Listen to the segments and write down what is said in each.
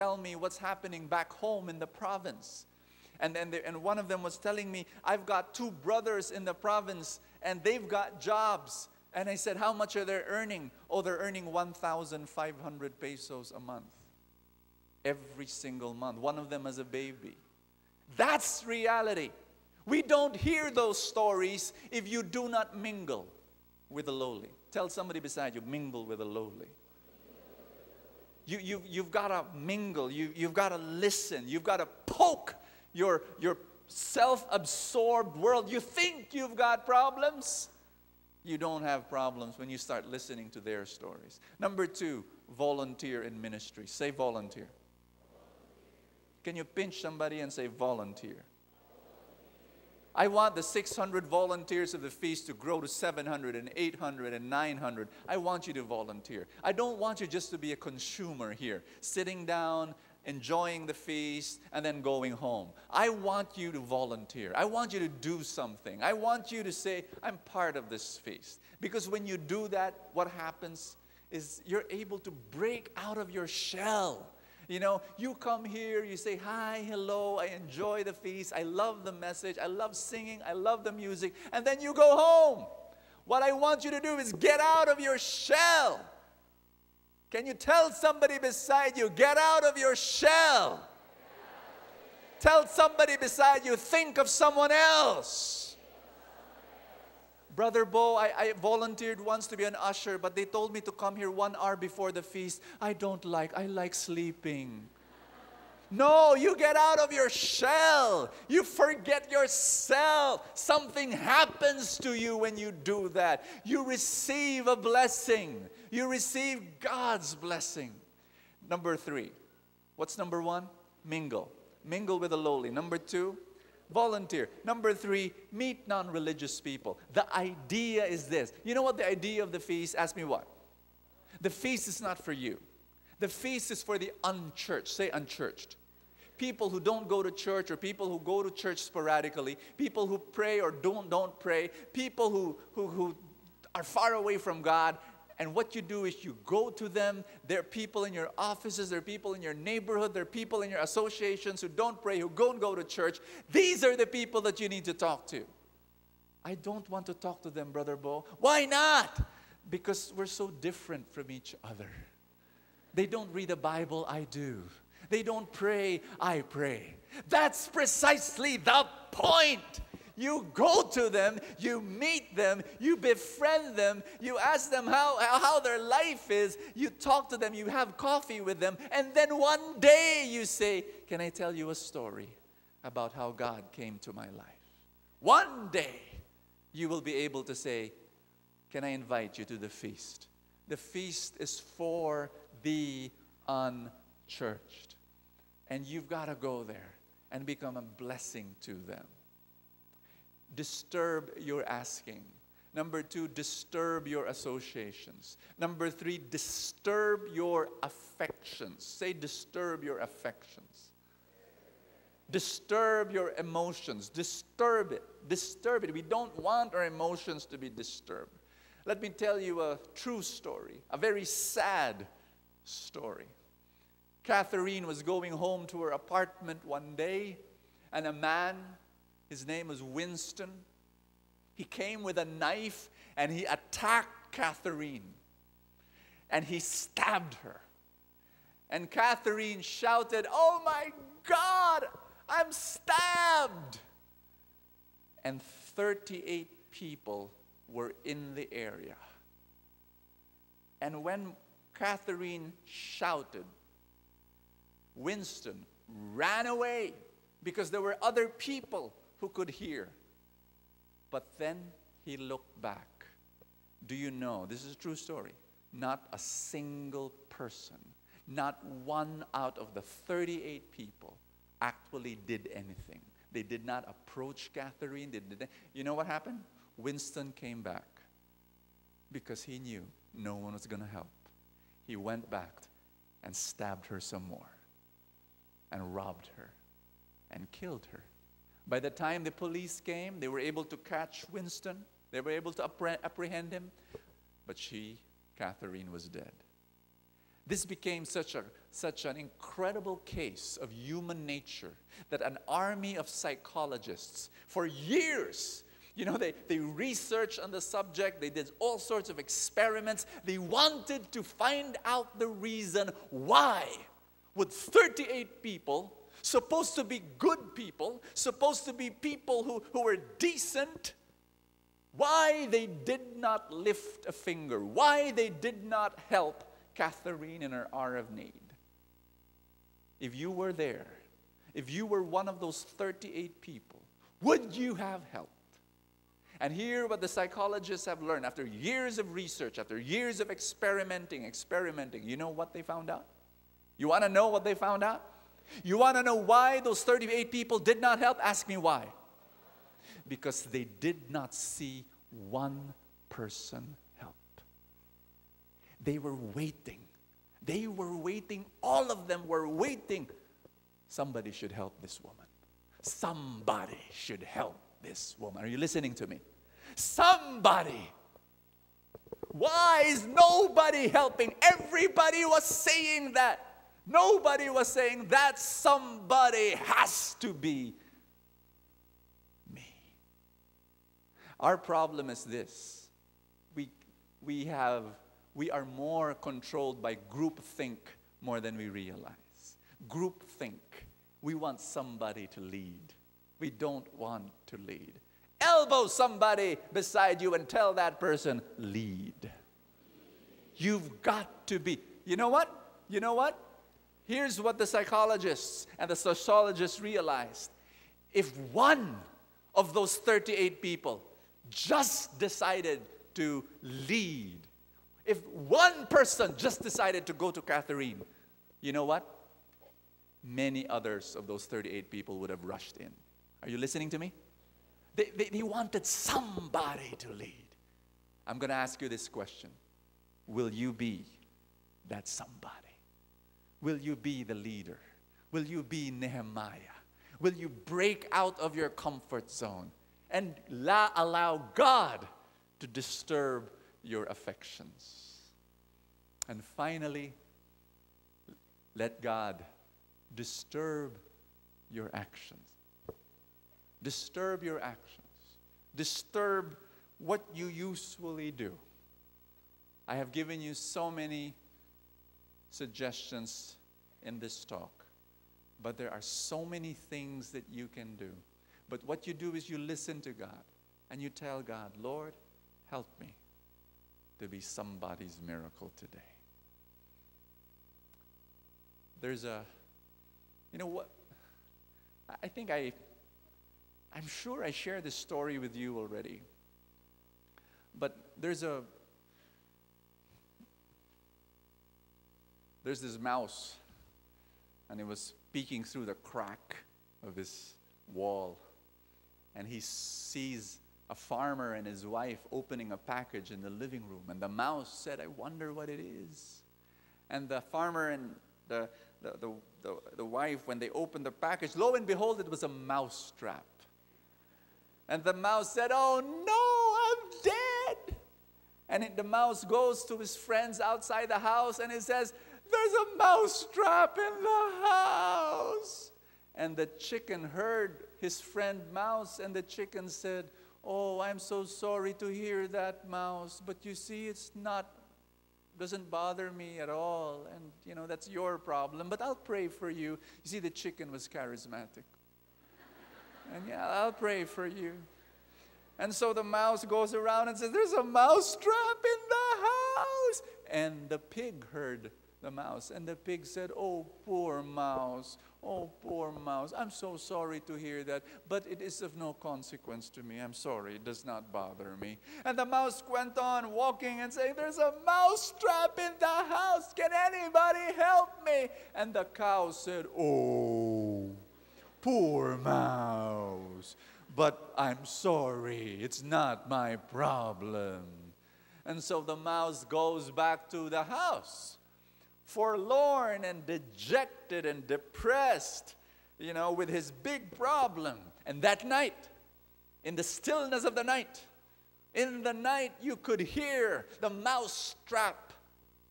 tell me what's happening back home in the province. And one of them was telling me, I've got two brothers in the province and they've got jobs. And I said, how much are they earning? Oh, they're earning 1,500 pesos a month. Every single month. One of them has a baby. That's reality. We don't hear those stories if you do not mingle with the lowly. Tell somebody beside you, mingle with the lowly. You've got to mingle. You've got to listen. You've got to poke your self-absorbed world. You think you've got problems. You don't have problems when you start listening to their stories. Number 2, volunteer in ministry. Say volunteer. Can you pinch somebody and say volunteer? I want the 600 volunteers of the feast to grow to 700 and 800 and 900. I want you to volunteer. I don't want you just to be a consumer here, sitting down, enjoying the feast, and then going home. I want you to volunteer. I want you to do something. I want you to say, I'm part of this feast. Because when you do that, what happens is you're able to break out of your shell. You know, you come here, you say, hi, hello, I enjoy the feast, I love the message, I love singing, I love the music, and then you go home. What I want you to do is get out of your shell. Can you tell somebody beside you, get out of your shell? Tell somebody beside you, think of someone else. Brother Bo, I volunteered once to be an usher, but they told me to come here 1 hour before the feast. I like sleeping. No, you get out of your shell. You forget yourself. Something happens to you when you do that. You receive a blessing. You receive God's blessing. Number 3. What's number 1? Mingle. Mingle with the lowly. Number 2, volunteer. Number 3, meet non-religious people. The idea is this. You know what the idea of the feast? Ask me what? The feast is not for you. The feast is for the unchurched. Say unchurched. People who don't go to church, or people who go to church sporadically. People who pray or don't pray. People who are far away from God. And what you do is you go to them. There are people in your offices. There are people in your neighborhood. There are people in your associations who don't pray, who don't go to church. These are the people that you need to talk to. I don't want to talk to them, Brother Bo. Why not? Because we're so different from each other. They don't read the Bible, I do. They don't pray, I pray. That's precisely the point. You go to them, you meet them, you befriend them, you ask them how their life is, you talk to them, you have coffee with them, and then one day you say, can I tell you a story about how God came to my life? One day you will be able to say, can I invite you to the feast? The feast is for the unchurched. And you've got to go there and become a blessing to them. Disturb your asking. Number 2, disturb your associations. Number 3, disturb your affections. Say disturb your affections. Disturb your emotions. Disturb it. Disturb it. We don't want our emotions to be disturbed. Let me tell you a true story, a very sad story. Catherine was going home to her apartment one day, and a man, his name was Winston, he came with a knife and he attacked Catherine. And he stabbed her. And Catherine shouted, "Oh my God, I'm stabbed!" And 38 people were in the area. And when Catherine shouted, Winston ran away because there were other people who could hear. But then he looked back. Do you know, this is a true story, not a single person, not one out of the 38 people actually did anything. They did not approach Catherine. You know what happened? Winston came back because he knew no one was going to help. He went back and stabbed her some more and robbed her and killed her. By the time the police came, they were able to catch Winston. They were able to apprehend him. But Catherine was dead. This became such an incredible case of human nature that an army of psychologists for years, they researched on the subject, they did all sorts of experiments. They wanted to find out the reason why would 38 people, supposed to be good people, supposed to be people who were decent, why they did not lift a finger, why they did not help Catherine in her hour of need. If you were there, if you were one of those 38 people, would you have helped? And here what the psychologists have learned after years of research, after years of experimenting, you know what they found out? You want to know what they found out? You want to know why those 38 people did not help? Ask me why. Because they did not see one person help. They were waiting. They were waiting. All of them were waiting. Somebody should help this woman. Somebody should help this woman. Are you listening to me? Somebody. Why is nobody helping? Everybody was saying that. Nobody was saying that somebody has to be me. Our problem is this. We are more controlled by groupthink more than we realize. Groupthink. We want somebody to lead. We don't want to lead. Elbow somebody beside you and tell that person, lead. You've got to be. You know what? Here's what the psychologists and the sociologists realized. If one of those 38 people just decided to lead, if one person just decided to go to Catherine, you know what? Many others of those 38 people would have rushed in. Are you listening to me? They wanted somebody to lead. I'm going to ask you this question. Will you be that somebody? Will you be the leader? Will you be Nehemiah? Will you break out of your comfort zone and allow God to disturb your affections? And finally, let God disturb your actions. Disturb your actions. Disturb what you usually do. I have given you so many suggestions in this talk, but there are so many things that you can do. But what you do is you listen to God and you tell God, Lord, help me to be somebody's miracle today. There's I'm sure I shared this story with you already. But there's this mouse, and it was peeking through the crack of his wall. And he sees a farmer and his wife opening a package in the living room. And the mouse said, I wonder what it is. And the farmer and the wife, when they opened the package, lo and behold, it was a mouse trap. And the mouse said, oh no, I'm dead. And the mouse goes to his friends outside the house and he says, there's a mouse trap in the house. And the chicken heard his friend mouse, and the chicken said, oh, I'm so sorry to hear that, mouse, but you see, doesn't bother me at all, and that's your problem, but I'll pray for you. You see, the chicken was charismatic. And yeah, I'll pray for you. And so the mouse goes around and says, there's a mouse trap in the house. And the pig heard the mouse, and the pig said, oh, poor mouse, I'm so sorry to hear that, but it is of no consequence to me. I'm sorry, it does not bother me. And the mouse went on walking and saying, there's a mouse trap in the house, can anybody help me? And the cow said, oh, poor mouse, but I'm sorry, it's not my problem. And so the mouse goes back to the house, forlorn and dejected and depressed, with his big problem. And that night, in the stillness of the night, you could hear the mouse trap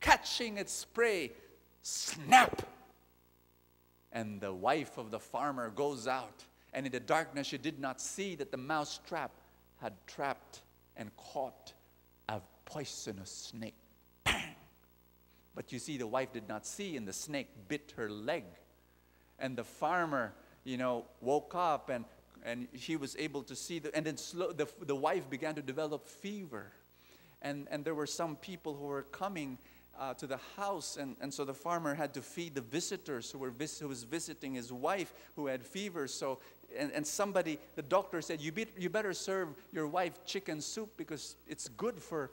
catching its prey. Snap! And the wife of the farmer goes out, and in the darkness she did not see that the mouse trap had trapped and caught a poisonous snake. Bang! But you see, the wife did not see, and the snake bit her leg. And the farmer, woke up, and he was able to see, and then the wife began to develop fever. And there were some people who were coming to the house, and so the farmer had to feed the visitors who was visiting his wife who had fever. So, and somebody, the doctor said, you better serve your wife chicken soup because it's good for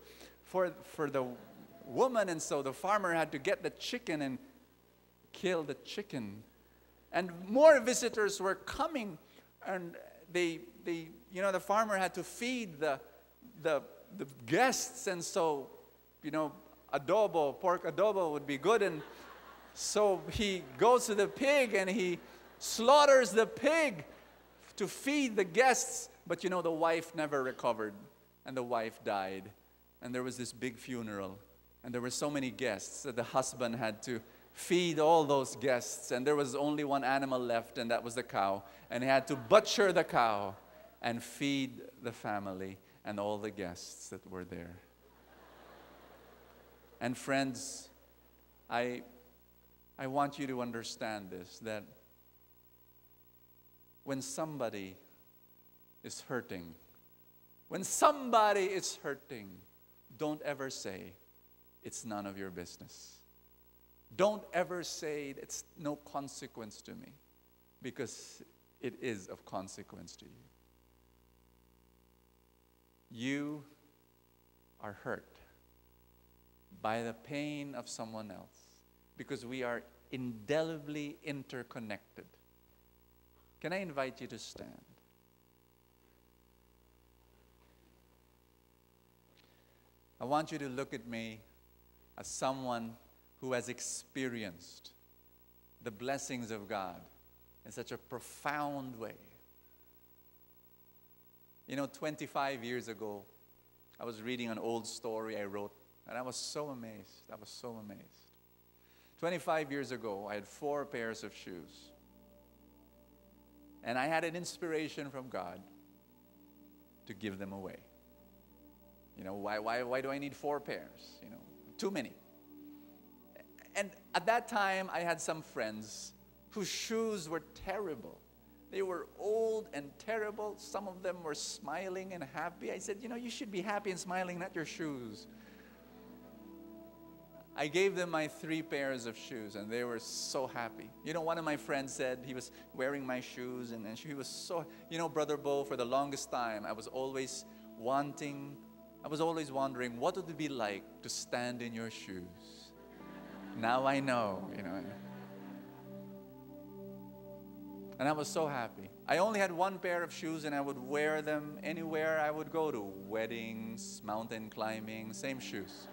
the woman. And so the farmer had to get the chicken and kill the chicken. And more visitors were coming, and the farmer had to feed the guests, and so, pork adobo would be good. And so he goes to the pig and he slaughters the pig to feed the guests. But the wife never recovered, and the wife died. And there was this big funeral, and there were so many guests that the husband had to feed all those guests, and there was only one animal left, and that was the cow. And he had to butcher the cow and feed the family and all the guests that were there. And friends, I want you to understand this, that when somebody is hurting, don't ever say, it's none of your business. Don't ever say it's no consequence to me, because it is of consequence to you. You are hurt by the pain of someone else, because we are indelibly interconnected. Can I invite you to stand? I want you to look at me as someone who has experienced the blessings of God in such a profound way. 25 years ago, I was reading an old story I wrote, and I was so amazed. 25 years ago, I had 4 pairs of shoes. And I had an inspiration from God to give them away. Why do I need 4 pairs? Too many. And at that time, I had some friends whose shoes were terrible. They were old and terrible. Some of them were smiling and happy. I said, you should be happy and smiling, not your shoes. I gave them my 3 pairs of shoes, and they were so happy. One of my friends said he was wearing my shoes, and he was so, Brother Bo, for the longest time, I was always wondering, what would it be like to stand in your shoes? Now I know, And I was so happy. I only had 1 pair of shoes, and I would wear them anywhere I would go to. Weddings, mountain climbing, same shoes.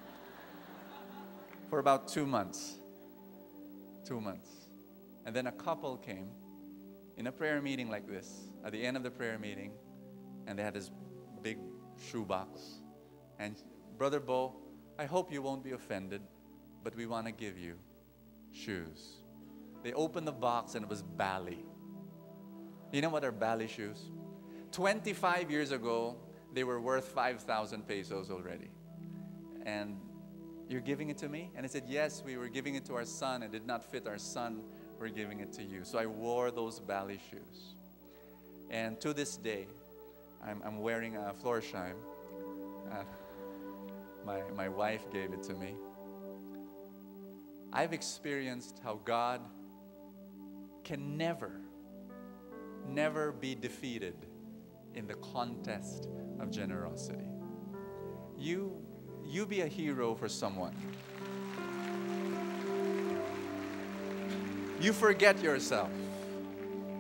For about 2 months. 2 months. And then a couple came in a prayer meeting like this, at the end of the prayer meeting, and they had this big shoebox. And Brother Bo, I hope you won't be offended, but we want to give you shoes. They opened the box, and it was Bally. You know what are Bally shoes? 25 years ago, they were worth 5,000 pesos already. And you're giving it to me? And I said, yes, we were giving it to our son. It did not fit our son. We're giving it to you. So I wore those Bally shoes. And to this day, I'm wearing a Florsheim. My wife gave it to me. I've experienced how God can never be defeated in the contest of generosity. You be a hero for someone. You forget yourself.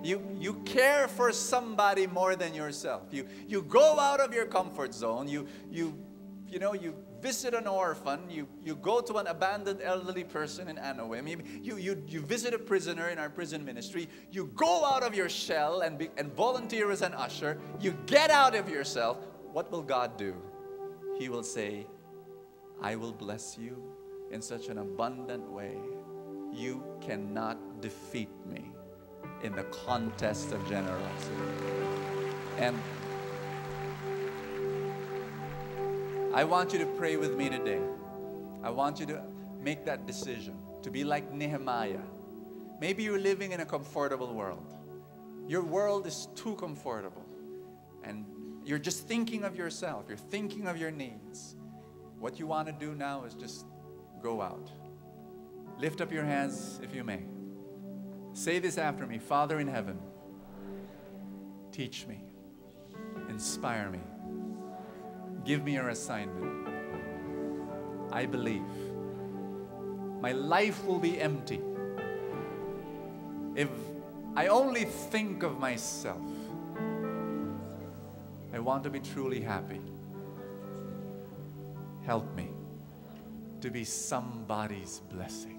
You care for somebody more than yourself. You go out of your comfort zone. You visit an orphan. You go to an abandoned elderly person in Anaway. You visit a prisoner in our prison ministry. You go out of your shell and volunteer as an usher. You get out of yourself. What will God do? He will say, I will bless you in such an abundant way. You cannot defeat me in the contest of generosity. And I want you to pray with me today. I want you to make that decision to be like Nehemiah. Maybe you're living in a comfortable world. Your world is too comfortable. And you're just thinking of yourself. You're thinking of your needs. What you want to do now is just go out. Lift up your hands if you may. Say this after me. Father in heaven, teach me. Inspire me. Give me your assignment. I believe my life will be empty if I only think of myself. I want to be truly happy. Help me to be somebody's blessing.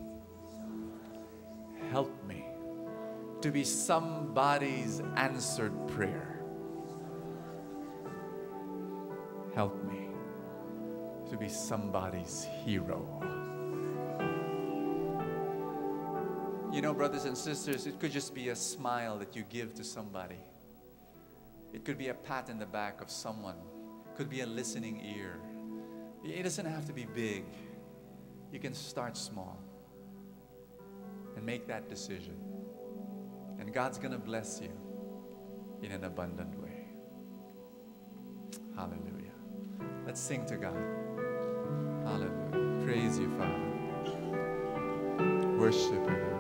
Help me to be somebody's answered prayer. Help me to be somebody's hero. You know, brothers and sisters, it could just be a smile that you give to somebody. It could be a pat in the back of someone. It could be a listening ear. It doesn't have to be big. You can start small and make that decision. And God's going to bless you in an abundant way. Hallelujah. Let's sing to God. Hallelujah. Praise you, Father. Worship you, Lord.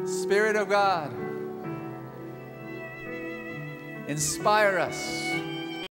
Spirit of God, inspire us